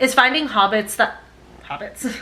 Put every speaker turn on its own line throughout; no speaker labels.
is finding hobbits that... Hobbits.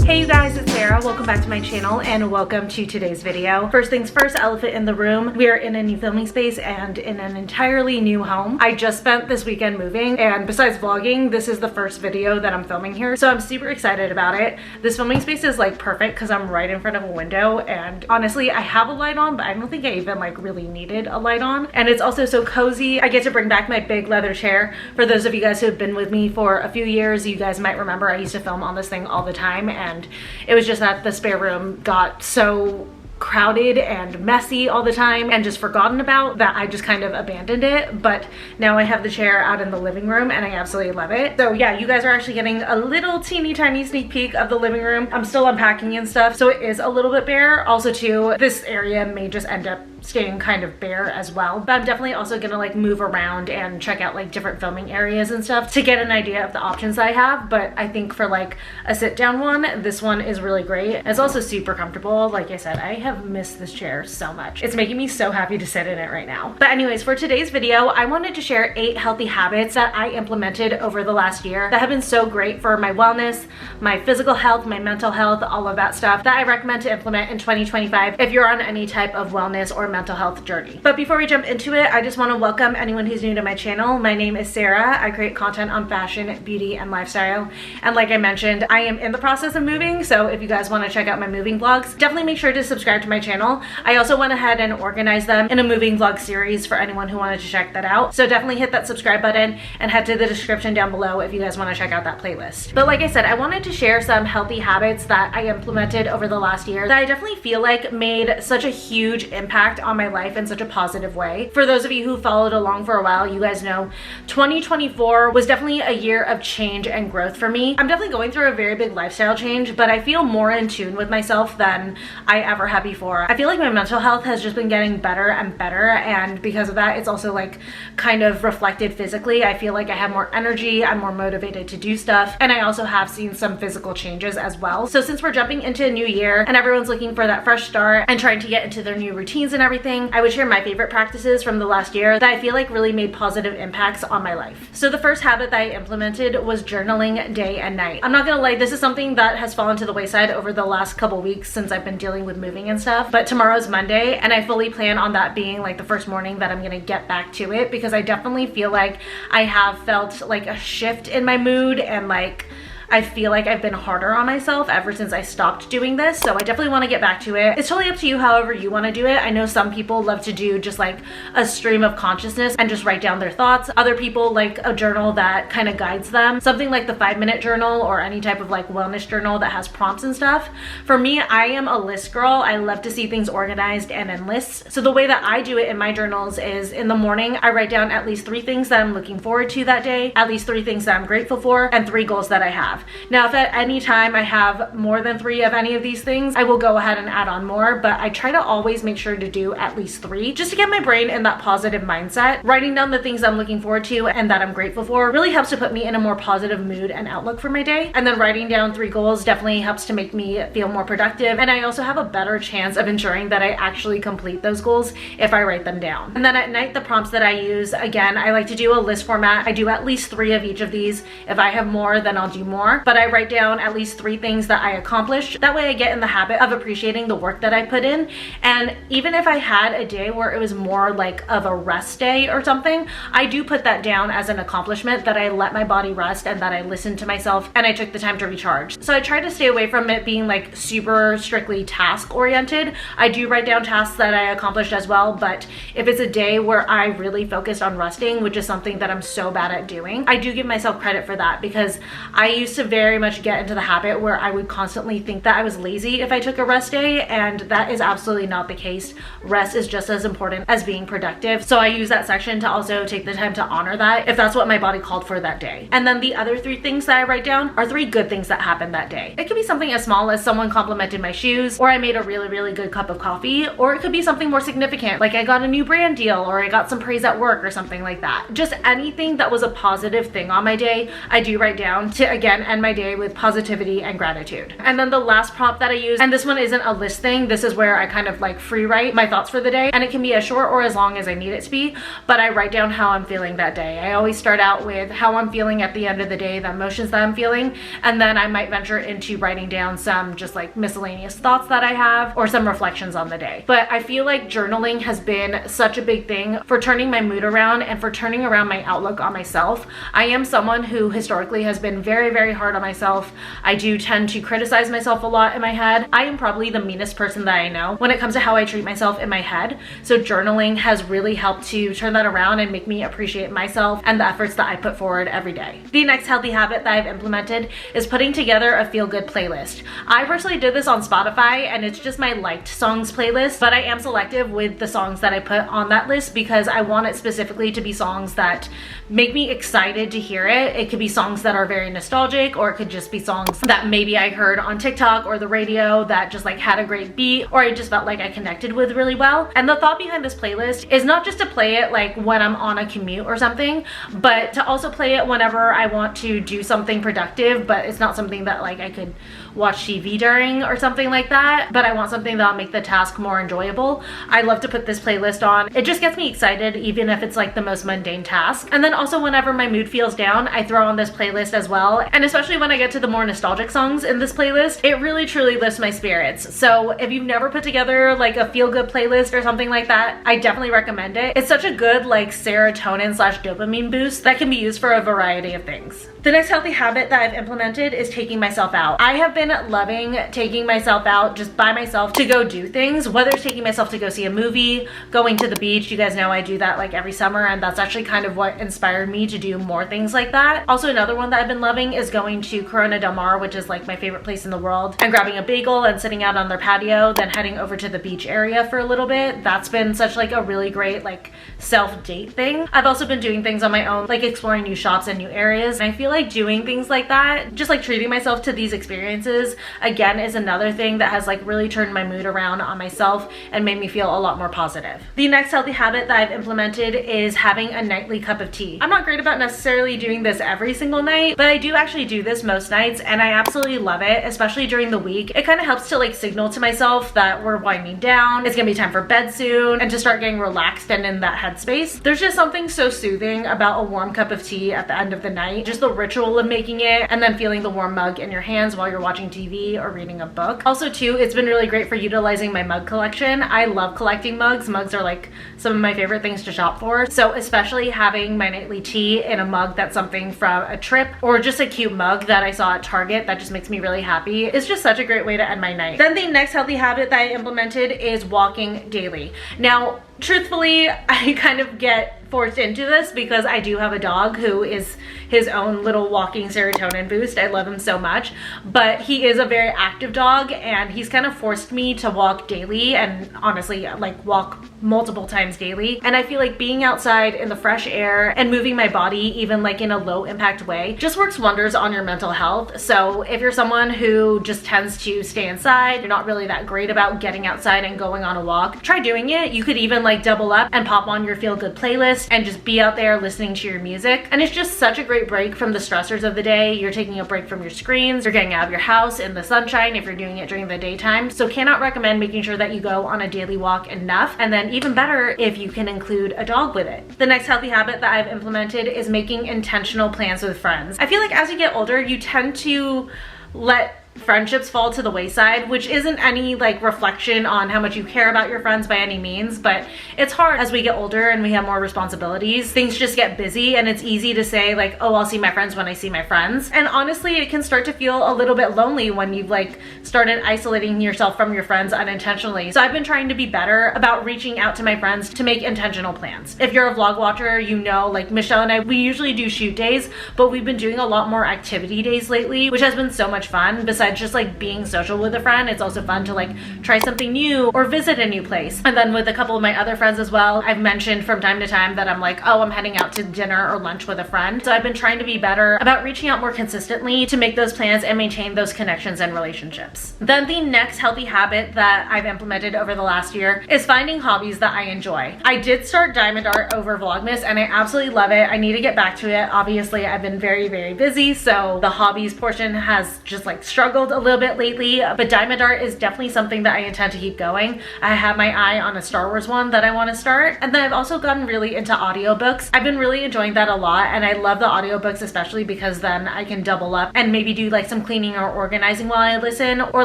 Hey you guys, it's Sarah. Welcome back to my channel and welcome to today's video. First things first, elephant in the room. We are in a new filming space and in an entirely new home. I just spent this weekend moving, and besides vlogging, this is the first video that I'm filming here. So I'm super excited about it. This filming space is like perfect because I'm right in front of a window, and honestly, I have a light on, but I don't think I even like really needed a light on. And it's also so cozy. I get to bring back my big leather chair. For those of you guys who have been with me for a few years, you guys might remember I used to film on this thing all the time, and it was just that the spare room got so crowded and messy all the time and just forgotten about that I just kind of abandoned it. But now I have the chair out in the living room and I absolutely love it. So yeah, you guys are actually getting a little teeny tiny sneak peek of the living room. I'm still unpacking and stuff, so it is a little bit bare. Also too, this area may just end up staying kind of bare as well, but I'm definitely also gonna like move around and check out like different filming areas and stuff to get an idea of the options that I have. But I think for like a sit down one, this one is really great. It's also super comfortable. Like I said, I have missed this chair so much. It's making me so happy to sit in it right now. But anyways, for today's video, I wanted to share 8 healthy habits that I implemented over the last year that have been so great for my wellness, my physical health, my mental health, all of that stuff that I recommend to implement in 2025 if you're on any type of wellness or mental health journey. But before we jump into it, I just want to welcome anyone who's new to my channel. My name is Sarah. I create content on fashion, beauty, and lifestyle. And like I mentioned, I am in the process of moving, so if you guys want to check out my moving vlogs, definitely make sure to subscribe to my channel. I also went ahead and organized them in a moving vlog series for anyone who wanted to check that out. So definitely hit that subscribe button and head to the description down below if you guys want to check out that playlist. But like I said, I wanted to share some healthy habits that I implemented over the last year that I definitely feel like made such a huge impact on my life in such a positive way. For those of you who followed along for a while, you guys know 2024 was definitely a year of change and growth for me. I'm definitely going through a very big lifestyle change, but I feel more in tune with myself than I ever had before. I feel like my mental health has just been getting better and better, and because of that, it's also like kind of reflected physically. I feel like I have more energy, I'm more motivated to do stuff, and I also have seen some physical changes as well. So since we're jumping into a new year and everyone's looking for that fresh start and trying to get into their new routines and everything, I would share my favorite practices from the last year that I feel like really made positive impacts on my life. So the first habit that I implemented was journaling day and night. I'm not gonna lie, this is something that has fallen to the wayside over the last couple weeks since I've been dealing with moving and stuff, but tomorrow's Monday and I fully plan on that being like the first morning that I'm gonna get back to it, because I definitely feel like I have felt like a shift in my mood, and like I feel like I've been harder on myself ever since I stopped doing this. So I definitely want to get back to it. It's totally up to you however you want to do it. I know some people love to do just like a stream of consciousness and just write down their thoughts. Other people like a journal that kind of guides them. Something like the 5-minute journal or any type of like wellness journal that has prompts and stuff. For me, I am a list girl. I love to see things organized and in lists. So the way that I do it in my journals is in the morning, I write down at least 3 things that I'm looking forward to that day, at least 3 things that I'm grateful for, and 3 goals that I have. Now, if at any time I have more than 3 of any of these things, I will go ahead and add on more, but I try to always make sure to do at least 3 just to get my brain in that positive mindset. Writing down the things I'm looking forward to and that I'm grateful for really helps to put me in a more positive mood and outlook for my day. And then writing down 3 goals definitely helps to make me feel more productive, and I also have a better chance of ensuring that I actually complete those goals if I write them down. And then at night, the prompts that I use, again, I like to do a list format. I do at least 3 of each of these. If I have more, then I'll do more, but I write down at least 3 things that I accomplished. That way I get in the habit of appreciating the work that I put in. And even if I had a day where it was more like of a rest day or something, I do put that down as an accomplishment, that I let my body rest and that I listened to myself and I took the time to recharge. So I try to stay away from it being like super strictly task oriented. I do write down tasks that I accomplished as well, but if it's a day where I really focused on resting, which is something that I'm so bad at doing, I do give myself credit for that, because I used to very much get into the habit where I would constantly think that I was lazy if I took a rest day, and that is absolutely not the case. Rest is just as important as being productive. So I use that section to also take the time to honor that if that's what my body called for that day. And then the other 3 things that I write down are 3 good things that happened that day. It could be something as small as someone complimented my shoes, or I made a really good cup of coffee, or it could be something more significant, like I got a new brand deal, or I got some praise at work or something like that. Just anything that was a positive thing on my day, I do write down to again end my day with positivity and gratitude. And then the last prompt that I use, and this one isn't a list thing, this is where I kind of like free write my thoughts for the day, and it can be as short or as long as I need it to be, but I write down how I'm feeling that day. I always start out with how I'm feeling at the end of the day, the emotions that I'm feeling, and then I might venture into writing down some just like miscellaneous thoughts that I have or some reflections on the day. But I feel like journaling has been such a big thing for turning my mood around and for turning around my outlook on myself. I am someone who historically has been very, very hard on myself. I do tend to criticize myself a lot in my head. I am probably the meanest person that I know when it comes to how I treat myself in my head. So journaling has really helped to turn that around and make me appreciate myself and the efforts that I put forward every day. The next healthy habit that I've implemented is putting together a feel-good playlist. I personally did this on Spotify, and it's just my liked songs playlist, but I am selective with the songs that I put on that list because I want it specifically to be songs that make me excited to hear it. It could be songs that are very nostalgic, or it could just be songs that maybe I heard on TikTok or the radio that just like had a great beat, or I just felt like I connected with really well. And the thought behind this playlist is not just to play it like when I'm on a commute or something, but to also play it whenever I want to do something productive, but it's not something that like I could watch TV during or something like that, but I want something that'll make the task more enjoyable. I love to put this playlist on. It just gets me excited even if it's like the most mundane task. And then also whenever my mood feels down, I throw on this playlist as well. And especially when I get to the more nostalgic songs in this playlist, it really truly lifts my spirits. So if you've never put together like a feel-good playlist or something like that, I definitely recommend it. It's such a good like serotonin / dopamine boost that can be used for a variety of things. The next healthy habit that I've implemented is taking myself out. I have been loving taking myself out just by myself to go do things, whether it's taking myself to go see a movie, going to the beach. You guys know I do that like every summer, and that's actually kind of what inspired me to do more things like that. Also, another one that I've been loving is going to Corona del Mar, which is like my favorite place in the world, and grabbing a bagel and sitting out on their patio, then heading over to the beach area for a little bit. That's been such like a really great like self-date thing. I've also been doing things on my own, like exploring new shops and new areas, and I feel like doing things like that, just like treating myself to these experiences, again, is another thing that has like really turned my mood around on myself and made me feel a lot more positive. The next healthy habit that I've implemented is having a nightly cup of tea. I'm not great about necessarily doing this every single night, but I do actually do this most nights, and I absolutely love it, especially during the week. It kind of helps to like signal to myself that we're winding down, it's gonna be time for bed soon, and to start getting relaxed and in that headspace. There's just something so soothing about a warm cup of tea at the end of the night, just the ritual of making it and then feeling the warm mug in your hands while you're watching TV or reading a book. Also too, it's been really great for utilizing my mug collection. I love collecting mugs. Mugs are like some of my favorite things to shop for. So especially having my nightly tea in a mug that's something from a trip, or just a cute mug that I saw at Target that just makes me really happy. It's just such a great way to end my night. Then the next healthy habit that I implemented is walking daily. Now, truthfully, I kind of get forced into this because I do have a dog who is his own little walking serotonin boost. I love him so much, but he is a very active dog, and he's kind of forced me to walk daily, and honestly like walk multiple times daily. And I feel like being outside in the fresh air and moving my body, even like in a low impact way, just works wonders on your mental health. So if you're someone who just tends to stay inside, you're not really that great about getting outside and going on a walk, try doing it. You could even like double up and pop on your feel-good playlist and just be out there listening to your music. And it's just such a great break from the stressors of the day. You're taking a break from your screens, you're getting out of your house in the sunshine if you're doing it during the daytime. So cannot recommend making sure that you go on a daily walk enough, and then even better if you can include a dog with it. The next healthy habit that I've implemented is making intentional plans with friends. I feel like as you get older, you tend to let friendships fall to the wayside, which isn't any like reflection on how much you care about your friends by any means, but it's hard as we get older and we have more responsibilities. Things just get busy, and it's easy to say like, oh, I'll see my friends when I see my friends. And honestly, it can start to feel a little bit lonely when you've like started isolating yourself from your friends unintentionally. So I've been trying to be better about reaching out to my friends to make intentional plans. If you're a vlog watcher, you know like Michelle and I, we usually do shoot days, but we've been doing a lot more activity days lately, which has been so much fun. Besides besides just like being social with a friend, it's also fun to like try something new or visit a new place. And then with a couple of my other friends as well, I've mentioned from time to time that I'm like, oh, I'm heading out to dinner or lunch with a friend. So I've been trying to be better about reaching out more consistently to make those plans and maintain those connections and relationships. Then the next healthy habit that I've implemented over the last year is finding hobbies that I enjoy. I did start diamond art over Vlogmas and I absolutely love it. I need to get back to it. Obviously, I've been very, very busy, so the hobbies portion has just like struggled a little bit lately, but diamond art is definitely something that I intend to keep going. I have my eye on a Star Wars one that I want to start, and then I've also gotten really into audiobooks. I've been really enjoying that a lot, and I love the audiobooks especially because then I can double up and maybe do like some cleaning or organizing while I listen, or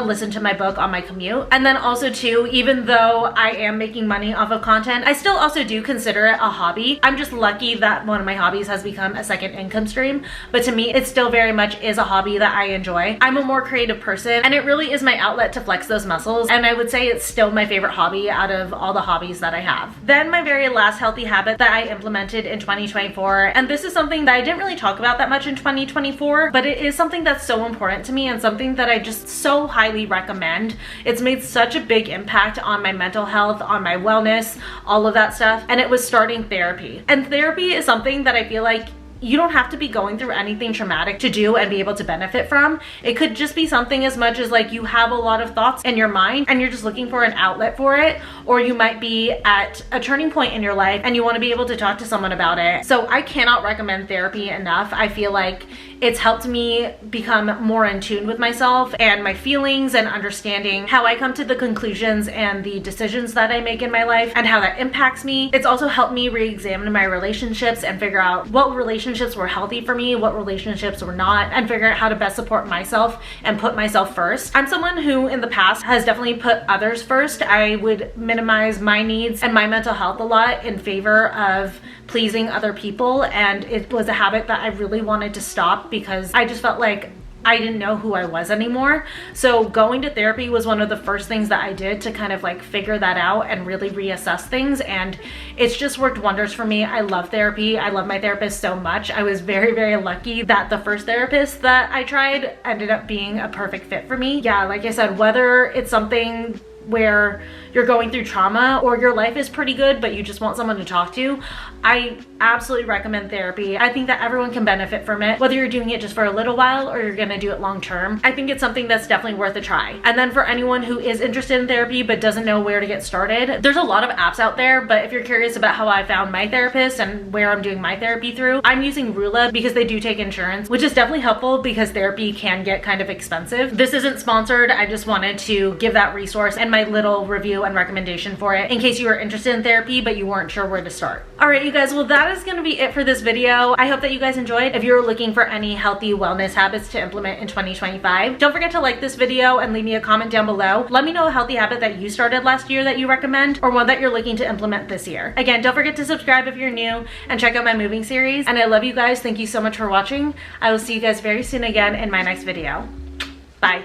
listen to my book on my commute. And then also too, even though I am making money off of content, I still also do consider it a hobby. I'm just lucky that one of my hobbies has become a second income stream, but to me it still very much is a hobby that I enjoy. I'm a more creative person and it really is my outlet to flex those muscles, and I would say it's still my favorite hobby out of all the hobbies that I have. Then my very last healthy habit that I implemented in 2024, and this is something that I didn't really talk about that much in 2024, but it is something that's so important to me and something that I just so highly recommend. It's made such a big impact on my mental health, on my wellness, all of that stuff, and it was starting therapy. And therapy is something that I feel like you don't have to be going through anything traumatic to do and be able to benefit from. It could just be something as much as like you have a lot of thoughts in your mind and you're just looking for an outlet for it, or you might be at a turning point in your life and you want to be able to talk to someone about it. So I cannot recommend therapy enough. I feel like it's helped me become more in tune with myself and my feelings, and understanding how I come to the conclusions and the decisions that I make in my life and how that impacts me. It's also helped me re-examine my relationships and figure out what relationships were healthy for me, what relationships were not, and figure out how to best support myself and put myself first. I'm someone who in the past has definitely put others first. I would minimize my needs and my mental health a lot in favor of pleasing other people, and it was a habit that I really wanted to stop because I just felt like I didn't know who I was anymore. So going to therapy was one of the first things that I did to kind of like figure that out and really reassess things, and it's just worked wonders for me. I love therapy. I love my therapist so much. I was very, very lucky that the first therapist that I tried ended up being a perfect fit for me. Yeah, like I said, whether it's something where you're going through trauma or your life is pretty good but you just want someone to talk to, I absolutely recommend therapy. I think that everyone can benefit from it, whether you're doing it just for a little while or you're gonna do it long term. I think it's something that's definitely worth a try. And then for anyone who is interested in therapy but doesn't know where to get started, there's a lot of apps out there, but if you're curious about how I found my therapist and where I'm doing my therapy through, I'm using Rula because they do take insurance, which is definitely helpful because therapy can get kind of expensive. This isn't sponsored. I just wanted to give that resource and my little review and recommendation for it in case you were interested in therapy but you weren't sure where to start. All right, you guys, well, that is going to be it for this video. I hope that you guys enjoyed. If you're looking for any healthy wellness habits to implement in 2025, don't forget to like this video and leave me a comment down below. Let me know a healthy habit that you started last year that you recommend, or one that you're looking to implement this year. Again, don't forget to subscribe if you're new and check out my moving series. And I love you guys. Thank you so much for watching. I will see you guys very soon again in my next video. Bye.